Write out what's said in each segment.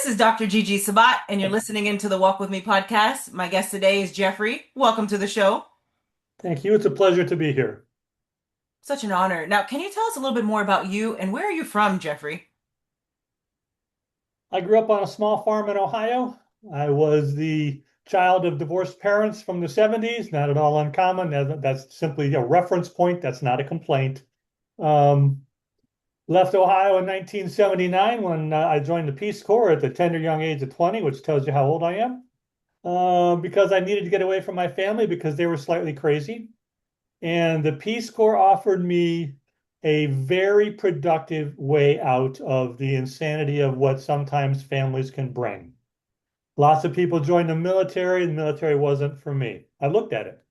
This is Dr. Gigi Sabbat, and you're listening into the Walk With Me podcast. My guest today is Jeffrey. Welcome to the show. Thank you. It's a pleasure to be here. Such an honor. Now, can you tell us a little bit more about you and where are you from, Jeffrey? I grew up on a small farm in Ohio. I was the child of divorced parents from the 70s, not at all uncommon. That's simply a reference point. That's not a complaint. Um, Left Ohio in 1979 when I joined the Peace Corps at the tender young age of 20, which tells you how old I am, because I needed to get away from my family because they were slightly crazy. And the Peace Corps offered me a very productive way out of the insanity of what sometimes families can bring. Lots of people joined the military. The military wasn't for me. I looked at it.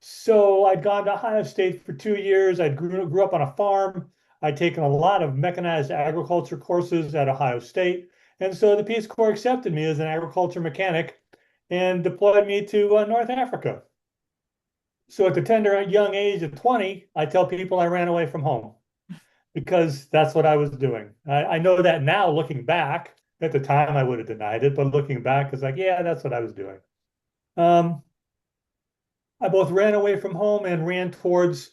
So I'd gone to Ohio State for 2 years. I grew up on a farm. I'd taken a lot of mechanized agriculture courses at Ohio State. And so the Peace Corps accepted me as an agriculture mechanic and deployed me to North Africa. So at the tender young age of 20, I tell people I ran away from home because that's what I was doing. I know that now looking back. At the time, I would have denied it, but looking back, it's like, yeah, that's what I was doing. Um, I both ran away from home and ran towards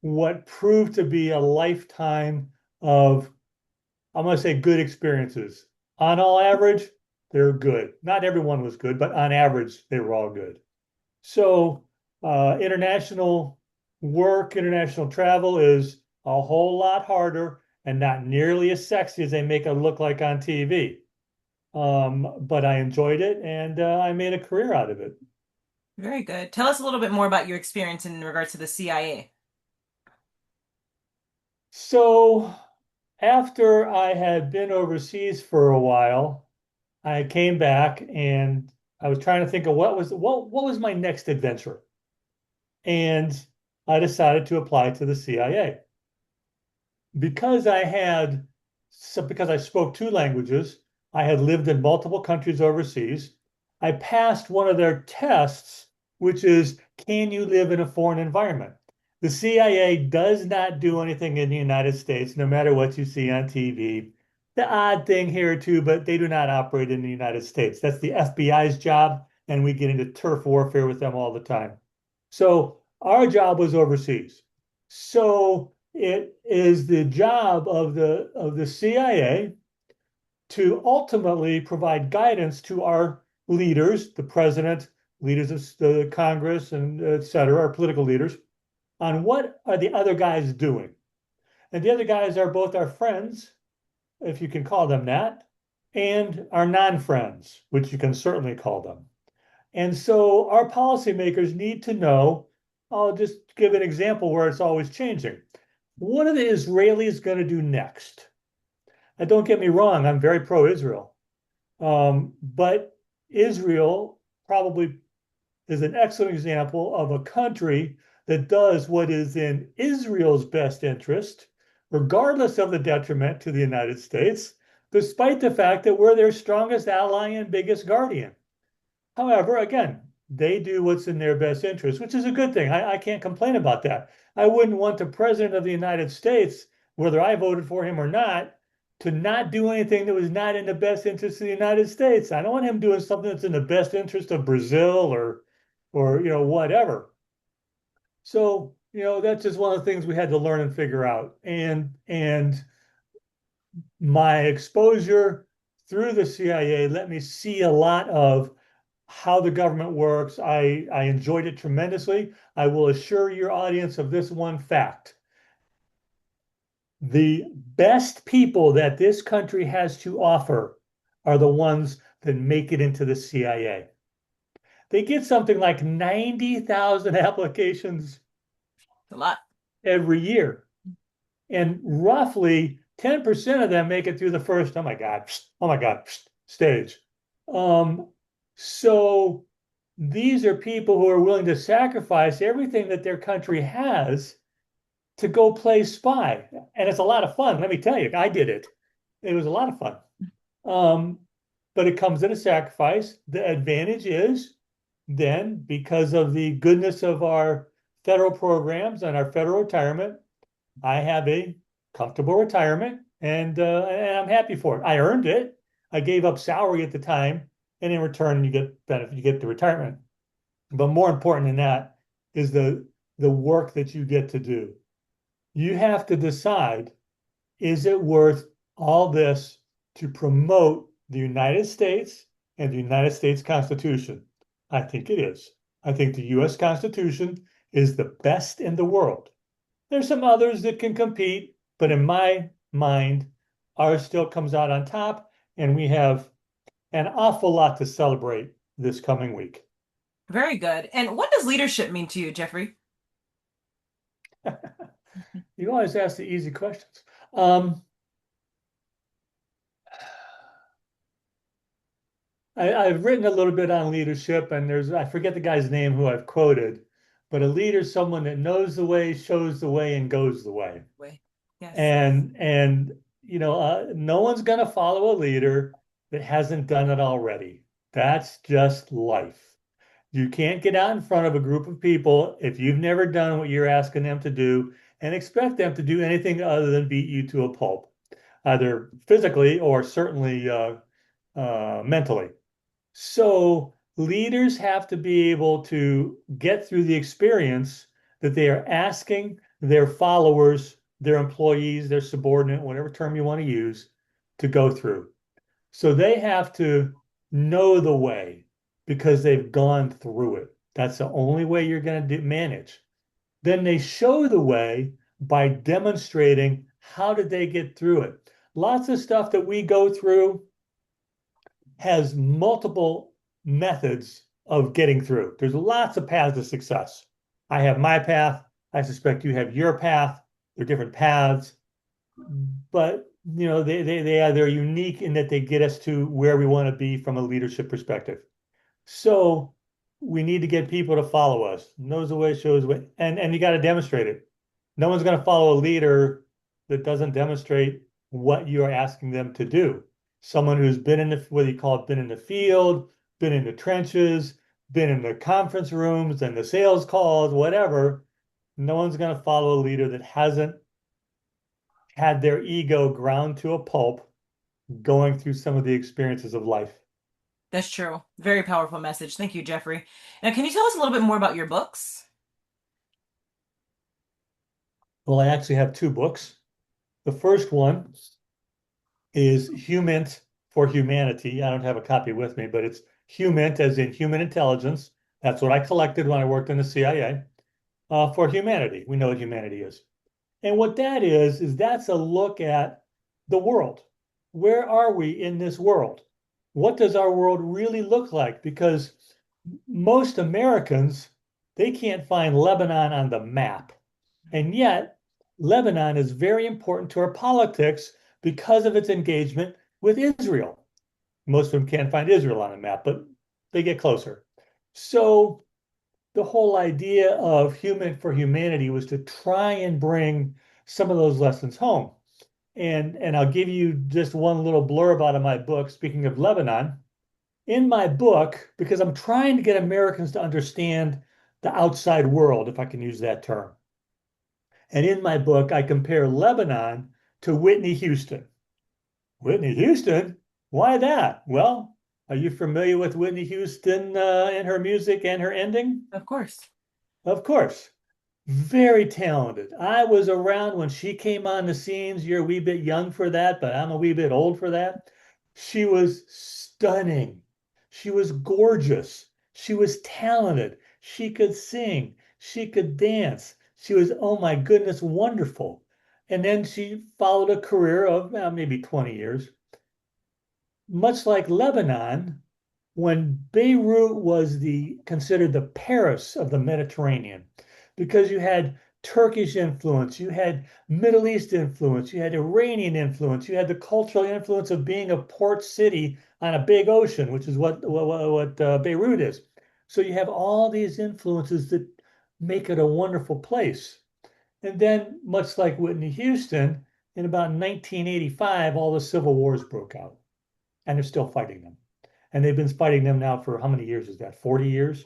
what proved to be a lifetime of, I'm going to say, good experiences. On all average, they're good. Not everyone was good, but on average, they were all good. So international work, international travel is a whole lot harder and not nearly as sexy as they make it look like on TV. But I enjoyed it and I made a career out of it. Very good. Tell us a little bit more about your experience in regards to the CIA. So after I had been overseas for a while, I came back and I was trying to think of what was my next adventure. And I decided to apply to the CIA. Because I had because I spoke two languages, I had lived in multiple countries overseas. I passed one of their tests, which is, can you live in a foreign environment? The CIA does not do anything in the United States, no matter what you see on TV. The odd thing here too, but they do not operate in the United States. That's the FBI's job, and we get into turf warfare with them all the time. So our job was overseas. So it is the job of the CIA to ultimately provide guidance to our leaders, the president, leaders of the Congress, and et cetera, our political leaders, on what are the other guys doing. And the other guys are both our friends, if you can call them that, and our non-friends, which you can certainly call them. And so our policymakers need to know. I'll just give an example where it's always changing. What are the Israelis going to do next? And don't get me wrong, I'm very pro-Israel. But Israel probably is an excellent example of a country that does what is in Israel's best interest, regardless of the detriment to the United States, despite the fact that we're their strongest ally and biggest guardian. However, again, they do what's in their best interest, which is a good thing. I can't complain about that. I wouldn't want the president of the United States, whether I voted for him or not, to not do anything that was not in the best interest of the United States. I don't want him doing something that's in the best interest of Brazil or whatever. So, that's just one of the things we had to learn and figure out. And my exposure through the CIA let me see a lot of how the government works. I enjoyed it tremendously. I will assure your audience of this one fact. The best people that this country has to offer are the ones that make it into the CIA. They get something like 90,000 applications A lot. every year, and roughly 10% of them make it through the first, oh my God, stage. Um, so these are people who are willing to sacrifice everything that their country has to go play spy. And it's a lot of fun. Let me tell you, I did it. It was a lot of fun. Um, but it comes at a sacrifice. The advantage is then, because of the goodness of our federal programs and our federal retirement, I have a comfortable retirement and I'm happy for it. I earned it. I gave up salary at the time, and in return, you get benefit, you get the retirement. But more important than that is the work that you get to do. You have to decide, is it worth all this to promote the United States and the United States Constitution? I think it is. I think the US Constitution is the best in the world. There's some others that can compete, but in my mind, ours still comes out on top, and we have an awful lot to celebrate this coming week. Very good. And what does leadership mean to you, Jeffrey? You always ask the easy questions. Um, I've written a little bit on leadership, and I forget the guy's name who I've quoted, but a leader is someone that knows the way, shows the way, and goes the way. Way. Yes. And no one's going to follow a leader that hasn't done it already. That's just life. You can't get out in front of a group of people if you've never done what you're asking them to do and expect them to do anything other than beat you to a pulp, either physically or certainly mentally. So leaders have to be able to get through the experience that they are asking their followers, their employees, their subordinate, whatever term you want to use, to go through. So they have to know the way because they've gone through it. That's the only way you're going to manage. Then they show the way by demonstrating how did they get through it. Lots of stuff that we go through has multiple methods of getting through. There's lots of paths to success. I have my path. I suspect you have your path. They're different paths, but they're unique in that they get us to where we want to be from a leadership perspective. So we need to get people to follow us. Knows the way, shows the way, and you got to demonstrate it. No one's going to follow a leader that doesn't demonstrate what you are asking them to do. Someone who's been in the, whether you call it, been in the field, been in the trenches, been in the conference rooms and the sales calls, whatever. No one's going to follow a leader that hasn't had their ego ground to a pulp going through some of the experiences of life. That's true. Very powerful message. Thank you, Jeffrey. Now, can you tell us a little bit more about your books? Well, I actually have two books. The first one is Humint for Humanity. I don't have a copy with me, but it's Humint as in human intelligence. That's what I collected when I worked in the CIA for humanity. We know what humanity is. And what that is that's a look at the world. Where are we in this world? What does our world really look like? Because most Americans, they can't find Lebanon on the map. And yet, Lebanon is very important to our politics because of its engagement with Israel. Most of them can't find Israel on the map, but they get closer. So the whole idea of Humint for Humanity was to try and bring some of those lessons home. And I'll give you just one little blurb out of my book. Speaking of Lebanon, in my book, because I'm trying to get Americans to understand the outside world, if I can use that term. And in my book, I compare Lebanon to Whitney Houston. Whitney Houston? Why that? Well, are you familiar with Whitney Houston and her music and her ending? Of course. Of course. Very talented. I was around when she came on the scenes. You're a wee bit young for that, but I'm a wee bit old for that. She was stunning. She was gorgeous. She was talented. She could sing. She could dance. She was, oh my goodness, wonderful. And then she followed a career of maybe 20 years. Much like Lebanon, when Beirut was considered the Paris of the Mediterranean, because you had Turkish influence, you had Middle East influence, you had Iranian influence, you had the cultural influence of being a port city on a big ocean, which is what Beirut is. So you have all these influences that make it a wonderful place. And then, much like Whitney Houston, in about 1985, all the civil wars broke out, and they're still fighting them. And they've been fighting them now for how many years is that? 40 years?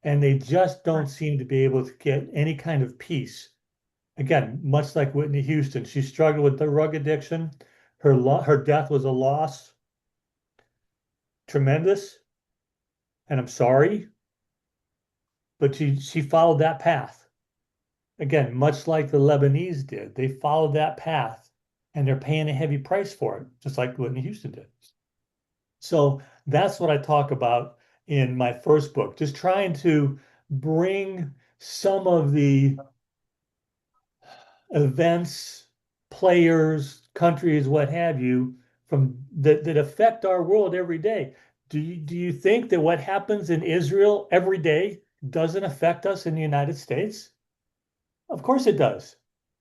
And they just don't seem to be able to get any kind of peace. Again, much like Whitney Houston, she struggled with the drug addiction. Her death was a loss. tremendous, and I'm sorry, but she followed that path. Again, much like the Lebanese did, they followed that path and they're paying a heavy price for it, just like Whitney Houston did. So that's what I talk about in my first book, just trying to bring some of the events, players, countries, what have you, from that affect our world every day. Do you think that what happens in Israel every day doesn't affect us in the United States? Of course it does.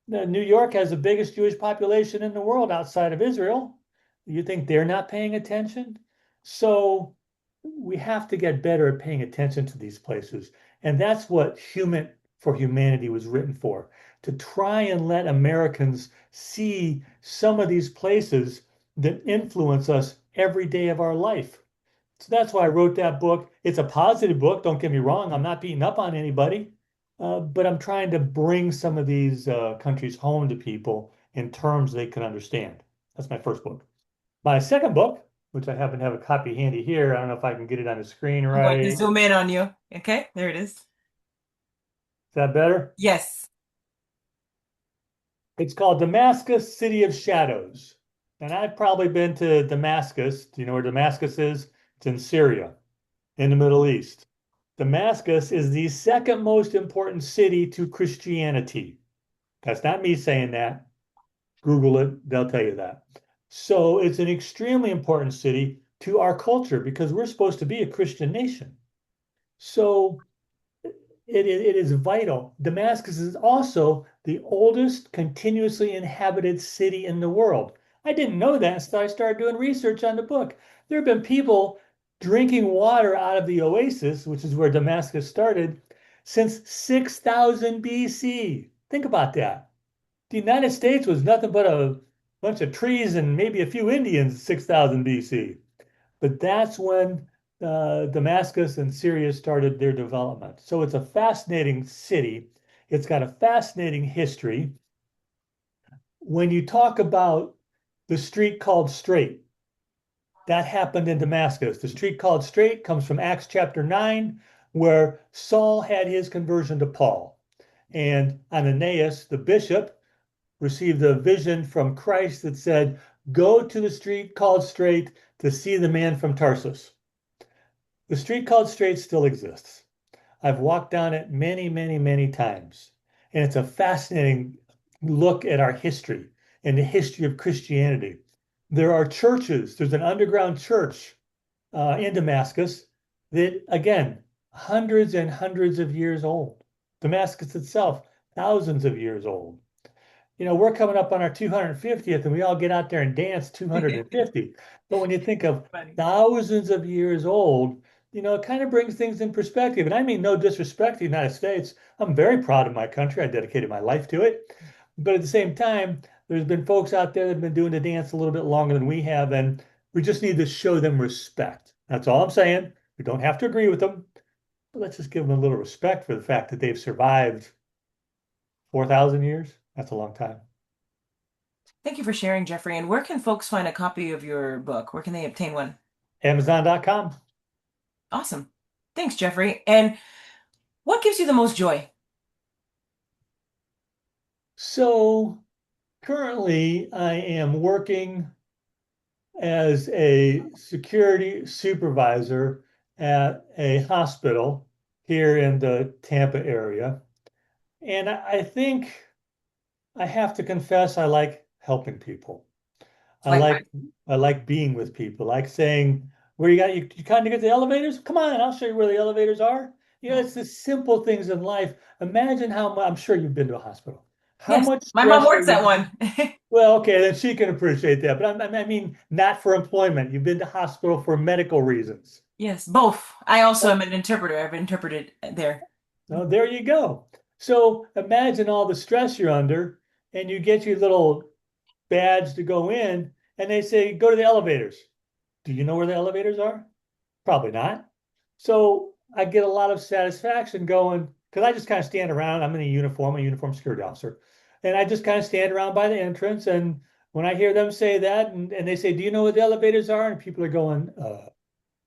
New York has the biggest Jewish population in the world outside of Israel. You think they're not paying attention? So we have to get better at paying attention to these places. And that's what Humint for Humanity was written for, to try and let Americans see some of these places that influence us every day of our life. So that's why I wrote that book. It's a positive book, don't get me wrong. I'm not beating up on anybody, but I'm trying to bring some of these countries home to people in terms they can understand. That's my first book. My second book, which I happen to have a copy handy here, I don't know if I can get it on the screen I'm going to right. Is zoom in on you. Okay, there it is. that better? Yes. It's called Damascus, City of Shadows. And I've probably been to Damascus. Do you know where Damascus is? It's in Syria, in the Middle East. Damascus is the second most important city to Christianity. That's not me saying that. Google it, they'll tell you that. So it's an extremely important city to our culture because we're supposed to be a Christian nation. So it is vital. Damascus is also the oldest continuously inhabited city in the world. I didn't know that, so I started doing research on the book. There have been people drinking water out of the oasis, which is where Damascus started, since 6000 BC. Think about that. The United States was nothing but a bunch of trees and maybe a few Indians 6000 BC. But that's when Damascus and Syria started their development. So it's a fascinating city. It's got a fascinating history. When you talk about the street called Straight, that happened in Damascus. The street called Straight comes from Acts chapter 9, where Saul had his conversion to Paul. And Ananias, the bishop, received a vision from Christ that said, go to the street called Straight to see the man from Tarsus. The street called Straight still exists. I've walked down it many, many, many times. And it's a fascinating look at our history and the history of Christianity. There are churches, there's an underground church in Damascus that, again, hundreds and hundreds of years old. Damascus itself, thousands of years old. We're coming up on our 250th and we all get out there and dance 250. But when you think of Funny. thousands of years old, it kind of brings things in perspective. And I mean, no disrespect to the United States. I'm very proud of my country. I dedicated my life to it. But at the same time, there's been folks out there that have been doing the dance a little bit longer than we have. And we just need to show them respect. That's all I'm saying. We don't have to agree with them, but let's just give them a little respect for the fact that they've survived 4,000 years. That's a long time. Thank you for sharing, Jeffrey. And where can folks find a copy of your book? Where can they obtain one? Amazon.com. Awesome. Thanks, Jeffrey. And what gives you the most joy? So currently, I am working as a security supervisor at a hospital here in the Tampa area. And I think I have to confess, I like helping people. I Likewise. like I like being with people, like saying, where you kind of get the elevators? Come on, I'll show you where the elevators are. It's the simple things in life. Imagine how much, I'm sure you've been to a hospital. How Yes, much my mom stress are works at you? one. Well, okay, then she can appreciate that. But I mean, not for employment. You've been to hospital for medical reasons. Yes, both. I also am an interpreter. I've interpreted there. Oh, there you go. So imagine all the stress you're under, and you get your little badge to go in, and they say, go to the elevators. Do you know where the elevators are? Probably not. So I get a lot of satisfaction going because I just kind of stand around. I'm in a uniform security officer. And I just kind of stand around by the entrance. And when I hear them say that, and they say, do you know where the elevators are? And people are going,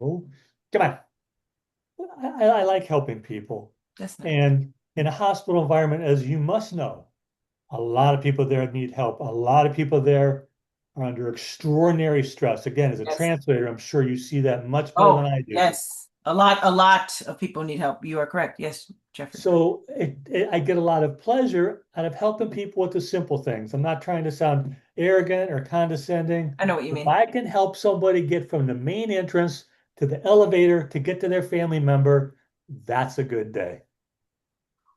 Oh, come on. I like helping people. That's nice. And in a hospital environment, as you must know, a lot of people there need help. A lot of people there are under extraordinary stress. Again, as a Yes. translator, I'm sure you see that much more than Oh, I do. yes. A lot of people need help. You are correct. Yes, Jeffrey. So I get a lot of pleasure out of helping people with the simple things. I'm not trying to sound arrogant or condescending. I know what you If mean. I can help somebody get from the main entrance to the elevator to get to their family member, that's a good day.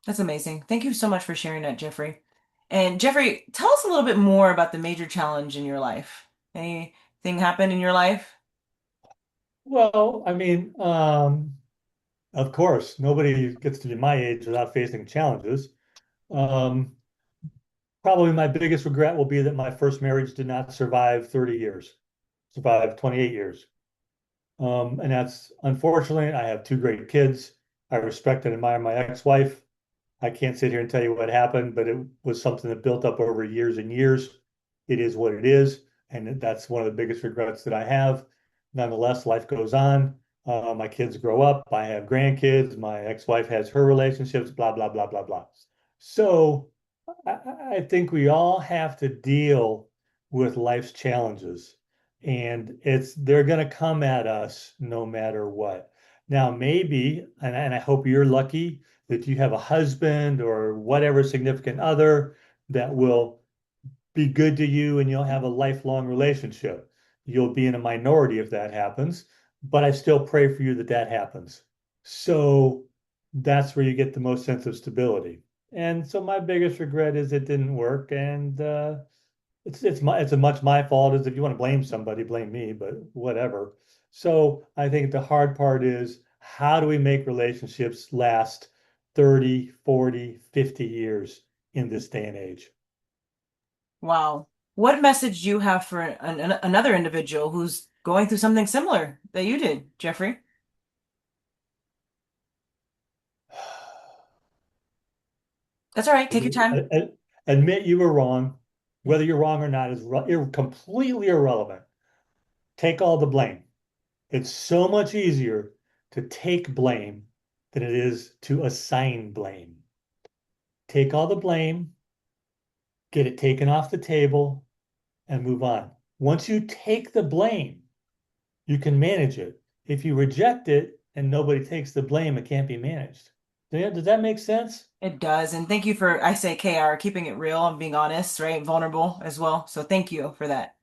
That's amazing. Thank you so much for sharing that, Jeffrey. And Jeffrey, tell us a little bit more about the major challenge in your life. Anything happened in your life? Well, I mean, of course, nobody gets to be my age without facing challenges. Um, Probably my biggest regret will be that my first marriage did not survive 30 years, survived 28 years. And that's unfortunately, I have two great kids. I respect and admire my ex-wife. I can't sit here and tell you what happened, but it was something that built up over years and years. It is what it is. And that's one of the biggest regrets that I have. Nonetheless, life goes on. My kids grow up. I have grandkids. My ex-wife has her relationships, blah, blah, blah, blah, blah. So I think we all have to deal with life's challenges, and they're going to come at us no matter what. Now, maybe, and I hope you're lucky that you have a husband or whatever significant other that will be good to you and you'll have a lifelong relationship. You'll be in a minority if that happens, but I still pray for you that that happens. So that's where you get the most sense of stability. And so my biggest regret is it didn't work, and it's as much my fault as if you want to blame somebody, blame me, but whatever. So I think the hard part is how do we make relationships last 30, 40, 50 years in this day and age? Wow. What message do you have for another individual who's going through something similar that you did, Jeffrey? That's all right. Take your time. Admit you were wrong. Whether you're wrong or not is completely irrelevant. Take all the blame. It's so much easier to take blame than it is to assign blame. Take all the blame, get it taken off the table, and move on. Once you take the blame, you can manage it. If you reject it and nobody takes the blame, it can't be managed. Does that make sense? It does. And thank you for, I say KR, keeping it real and being honest, right? Vulnerable as well. So thank you for that.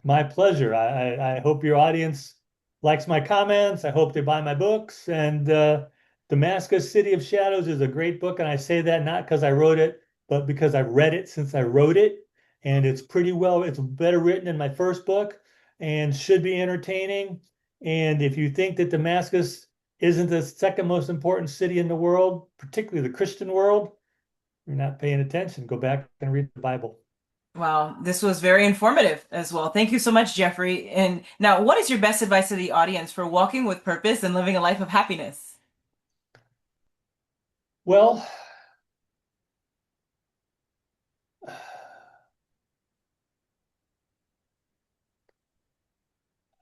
My pleasure. I hope your audience likes my comments. I hope they buy my books. And Damascus City of Shadows is a great book. And I say that not because I wrote it, but because I've read it since I wrote it. And it's better written than my first book and should be entertaining. And if you think that Damascus isn't the second most important city in the world, particularly the Christian world, you're not paying attention. Go back and read the Bible. Wow, this was very informative as well. Thank you so much, Jeffrey. And now, what is your best advice to the audience for walking with purpose and living a life of happiness? Well,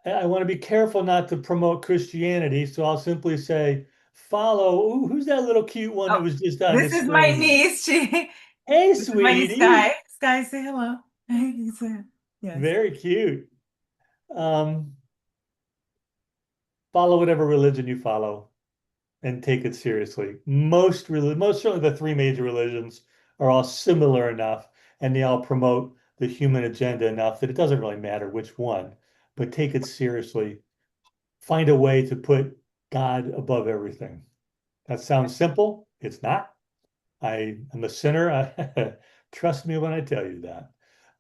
I want to be careful not to promote Christianity, so I'll simply say, follow. Ooh, who's that little cute one that Oh, was just on the this is my screen? niece. Hey, This is my niece, sweetie. Sky. Sky, say hello. He said, yes. Very cute. Um, Follow whatever religion you follow and take it seriously. Most certainly the three major religions are all similar enough, and they all promote the human agenda enough that it doesn't really matter which one, but take it seriously. Find a way to put God above everything. That sounds simple. It's not. I am a sinner. Trust me when I tell you that.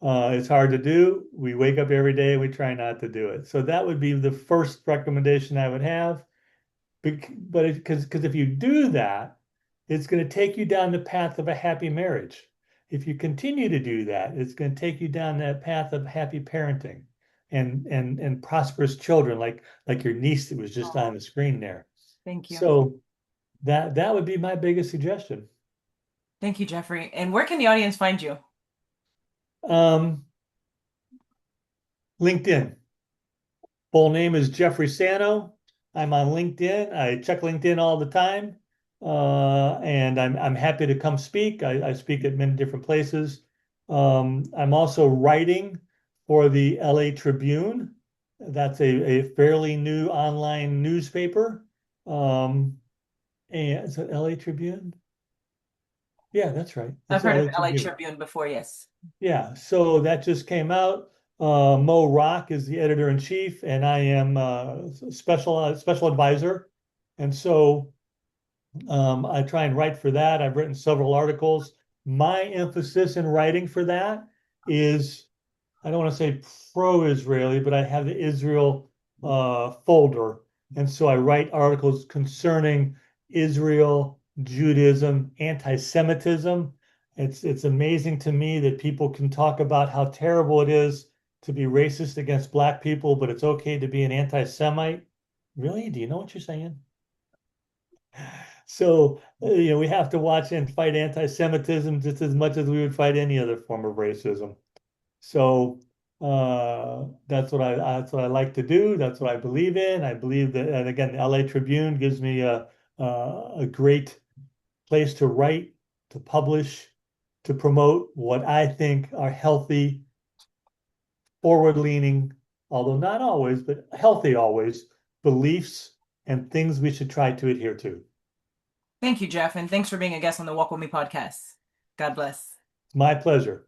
It's hard to do. We wake up every day and we try not to do it. So that would be the first recommendation I would have. But because if you do that, it's going to take you down the path of a happy marriage. If you continue to do that, it's going to take you down that path of happy parenting and prosperous children, like your niece that was just Oh, on the screen there. thank you. So that would be my biggest suggestion. Thank you, Jeffrey. And where can the audience find you? Um, LinkedIn. Full name is Jeffrey Sanow. I'm on LinkedIn. I check LinkedIn all the time, and I'm happy to come speak. I speak at many different places. I'm also writing for the LA Tribune. That's a fairly new online newspaper. And is it LA Tribune? Yeah, that's right. I've It's heard of LA LA Tribune. Tribune before, yes. Yeah, so that just came out. Mo Rock is the editor in chief, and I am special advisor. And so I try and write for that. I've written several articles. My emphasis in writing for that is I don't want to say pro-Israeli, but I have the Israel folder. And so I write articles concerning Israel, Judaism, anti-Semitism. It's amazing to me that people can talk about how terrible it is to be racist against black people, but it's okay to be an anti-Semite. Really? Do you know what you're saying? So, we have to watch and fight anti-Semitism just as much as we would fight any other form of racism. So that's what I like to do. That's what I believe in. I believe that, and again, the LA Tribune gives me a great place to write, to publish, to promote what I think are healthy, forward-leaning, although not always, but healthy always, beliefs and things we should try to adhere to. Thank you, Jeff, and thanks for being a guest on the Walk With Me podcast. God bless. It's my pleasure.